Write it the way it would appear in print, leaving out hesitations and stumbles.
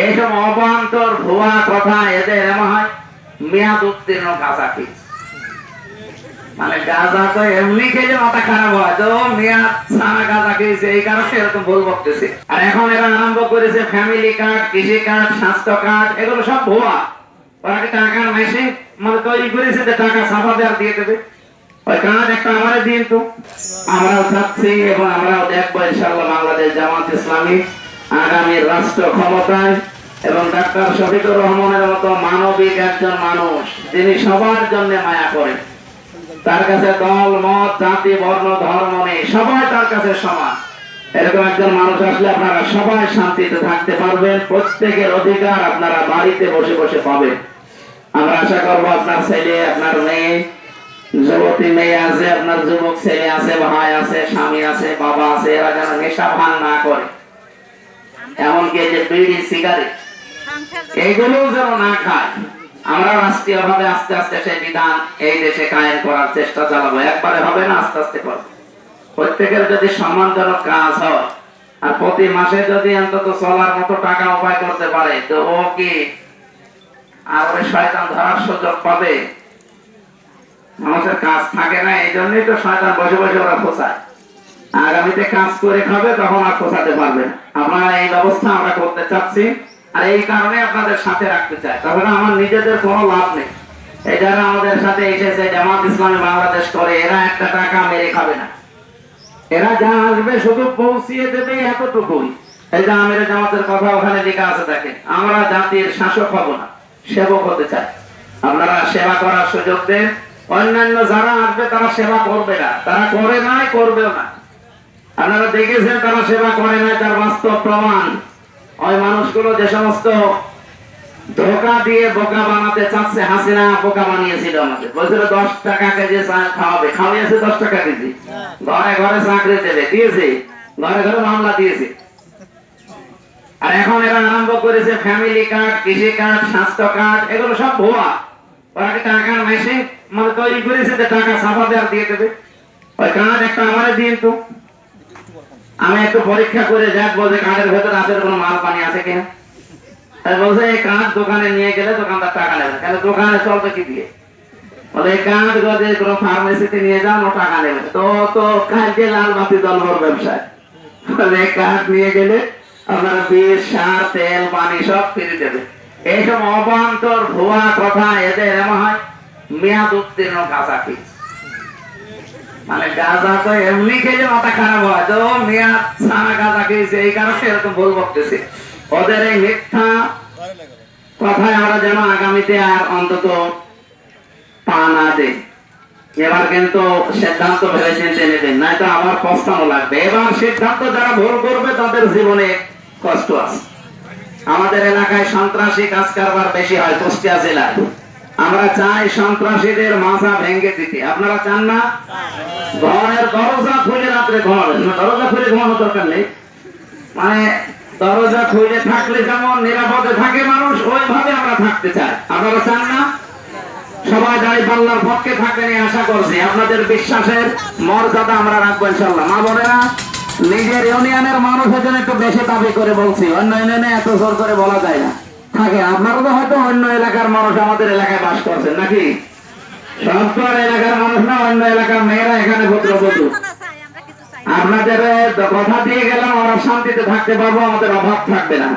এইসব অবান্তর ভুয়া কথা এদের এমন হয় মেয়াদ উত্তীর্ণ গাঁজাখি। মানে গাঁজা তো এমনি খেলে মাথা খারাপ হয়, তো মেয়াদ ছাড়া গাঁজা খেয়েছে এই কারণে এরকম ভুল বকতেছে। আর এখন এরা আরম্ভ করেছে ফ্যামিলি কার্ড, কৃষি কার্ড, স্বাস্থ্য কার্ড, এগুলো সব ভুয়া। ওরা কি টাকার মেশিন মানে তৈরি করেছে যে টাকা ছাপা দেওয়ার দিয়ে দেবে। ওই কার্ড একটা আমাদের দিন তো আমরাও চাচ্ছি এবং আমরাও দেখবো ইনশাআল্লাহ বাংলাদেশ জামাত ইসলামী আগামী রাষ্ট্র ক্ষমতায় এবং ডাক্তার শফিকুর রহমানের মতো মানবিক একজন মানুষ যিনি সবার জন্য মায়া করেন, তার কাছে দল মত জাতি বর্ণ ধর্ম নেই, সবাই তার কাছে সমান। এরকম একজন মানুষ আসলে আপনারা সবাই শান্তিতে থাকতে পারবেন, প্রত্যেকের অধিকার আপনারা বাড়িতে বসে বসে পাবেন। আমরা আশা করবো আপনার ছেলে, আপনার মেয়ে, যুবতী মেয়ে আছে, আপনার যুবক ছেলে আছে, ভাই আছে, স্বামী আছে, বাবা আছে, এরা যেন নেশা ভান না করে, এমনকি যে বিড়ি সিগারেট এইগুলো যেন না খায়। আমরা রাষ্ট্রীয় ভাবে আস্তে আস্তে সেই বিধান এই দেশে কায়েম করার চেষ্টা চালাবো। একবারে হবে না, আস্তে আস্তে করবো। প্রত্যেকের যদি সম্মানজনক কাজ হয় আর প্রতি মাসে যদি অন্তত চলার মতো টাকা উপায় করতে পারে, তো ও কি আর ওই শয়তান ধরার সুযোগ পাবে? মানুষের কাজ থাকে না, এই জন্যই তো শয়তান বসে বসে ওরা ফোসায়। আগামীতে কাজ করে খাবে, তখন আর ফোসাতে পারবে না। আমরা এই ব্যবস্থা আমরা করতে চাচ্ছি, আর এই কারণে আপনাদের সাথে রাখতে চাই। তাহলে আমার নিজেদের কোনো লাভ নেই। এই যারা আমাদের সাথে এসেছে জামাত ইসলামী বাংলাদেশ করে, এরা একটা টাকা মেরে খাবে না। এরা যা আসবে শুধু পৌঁছিয়ে দেবে, এতটুকুই। এই যে আমির জামাতের কথা ওখানে লেখা আছে, দেখেন, আমরা জাতির শাসক হব না, সেবক হতে চাই। আপনারা সেবা করার সুযোগ দেন। অন্যান্য যারা আসবে তারা সেবা করবে না, তারা করে নাই, করবেও না। আপনারা দেখেছেন তারা সেবা করে নাই, তার বাস্তব প্রমাণ। ওই মানুষগুলো যে সমস্ত ধোকা দিয়ে বোকা বানাতে চাচ্ছে, হাসিনা বোকা বানিয়েছিল আমাদের। বলছিল 10 টাকা কেজি খাওয়াবে, খাওয়াইছে 10 টাকা কেজি। ঘরে ঘরে চাকরি দেবে, দিয়েছে। ঘরে ঘরে মামলা দিয়েছে। আর এখন এরা আরম্ভ করেছে ফ্যামিলি কার্ড, কৃষি কার্ড, স্বাস্থ্য কার্ড, এগুলো সব ভুয়া। ওরা কি টাকার মেশিন মানে তৈরি করেছে যে টাকা ছাপা দেওয়ার দিয়ে দেবে। ওই কার্ড একটা আমাদের দিন তো আমি একটু পরীক্ষা করে দেখবো যে কার্ডের ভেতরে আসলে কোনো মাল পানি আছে কিনা। বলছে এই কার্ড দোকানে নিয়ে গেলে দোকানদার টাকা নেবে, কেন দোকানে চলবে কি দিয়ে? বলে এই কার্ড গজে কোনো ফার্মেসিতে নিয়ে যান, ও টাকা নেবে। তো কার্ডে লাল বাতি দলবর ব্যবসায়। বলে এই কার্ড নিয়ে গেলে আপনারা বিষ, সার, তেল, পানি সব ফিরে দেবে। এইসব অবান্তর ভুয়া কথা এদের এমন হয় মেয়াদ উত্তীর্ণ গাঁজাখি। মানে গাঁজা তো এমনি খেলে মাথা খারাপ হয়, তো মেয়াদ ছাড়া গাঁজা খেয়েছে এই কারণে এরকম ভুল বকতেছে। ওদের এই মিথ্যা কথায় আমরা যেন আগামীতে আর অন্তত পা না দেই। এবার কিন্তু সিদ্ধান্ত ভেবে চিন্তে নেবেন, নয়তো আবার পস্তানো লাগবে। এবার সিদ্ধান্ত যারা ভুল করবে তাদের জীবনে কষ্ট আছে। আমাদের এলাকায় সন্ত্রাসী কাজ কারবার বেশি হয় কুষ্টিয়া জেলায়। আমরা চাই সন্ত্রাসীদের মাথা ভেঙে দিতে। আপনারা চান না? ঘরের দরজা খুলে রাত্রে ঘুমাবেন, দরজা খুলে ঘুমানোর দরকার নেই। মানে দরজা খুলে থাকলে যেমন নিরাপদে থাকে মানুষ, ওইভাবে আমরা থাকতে চাই। আপনারা চান না? সবাই দাঁড়িপাল্লার পক্ষে থাকবেন এই আশা করছি। আপনাদের বিশ্বাসের মর্যাদা আমরা রাখবো ইনশাআল্লাহ। মা বোনেরা, নিজের ইউনিয়নের মানুষের জন্য একটু বেশি দাবি করে বলছি, অন্য ইউনিয়নে এত জোর করে বলা যায় না। থাকে আপনারা তো হয়তো অন্য এলাকার মানুষ আমাদের এলাকায় বাস করছেন নাকি? সব তো আর এলাকার মানুষ না, অন্য এলাকার মেয়েরা এখানে পুত্রবধূ। আপনাদের কথা দিয়ে গেলাম, আমরা শান্তিতে থাকতে পারবো, আমাদের অভাব থাকবে না।